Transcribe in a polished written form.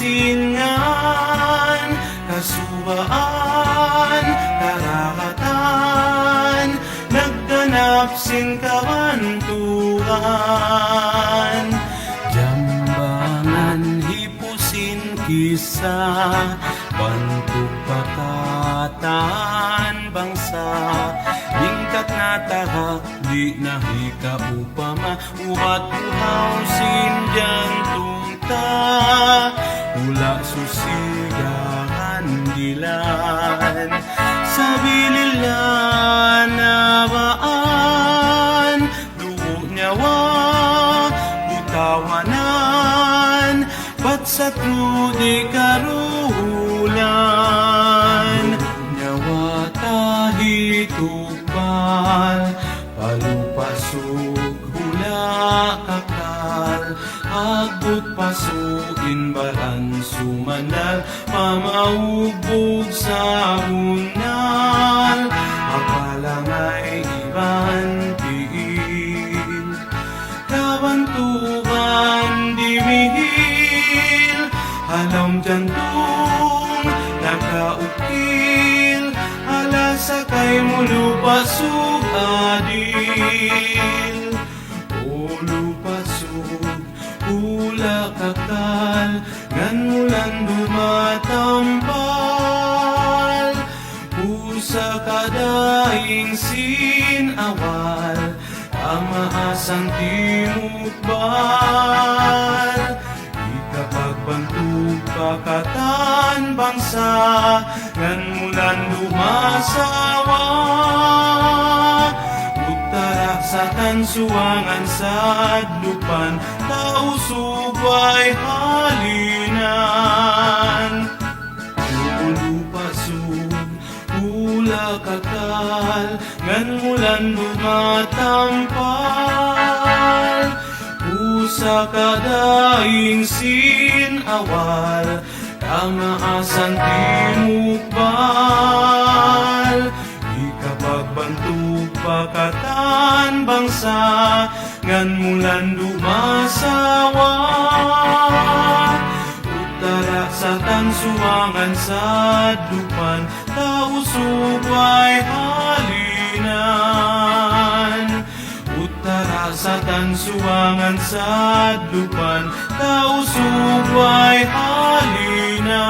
kasingan, kasubaan, karakatan, nagganap sin kabantuan. Jambangan hipusin kisa, bantuk pakatan bangsa, bingkat na tahak di nahika upama, uhat uhaw sin jantung ta, hula susigahan dilan, sa bililan na baan, dugo nyawa, butawanan, ba't sa trudi karulan, nyawa tahitupal, palupasug hula kakal, agbut pasuin balan sumanal, pamaubog sa unal, apalangay iban tiil, kabantukan dimihil, alam jantung nakaukil, alasakay mo lupasug adil, o lupasug hula kakal, ngan mulan dumatampal, pusa kadaing sin awal, amaasang tinukbal, ikapagbantug pakatan bangsa, ngan mulan dumasawa, utara sa tansuangan sa adlupan, tao subay halinan, lupasug hula kakal, ngan mulan dumatampal, pusa kadaing sin awal, kamaasan tinukbal, ikapagbantug pakatan bangsa, ngan mulan dumasawa, utara sa tansuangan sa adlupan, tao subay halinan, utara sa tansuangan sa adlupan, tao subay halinan.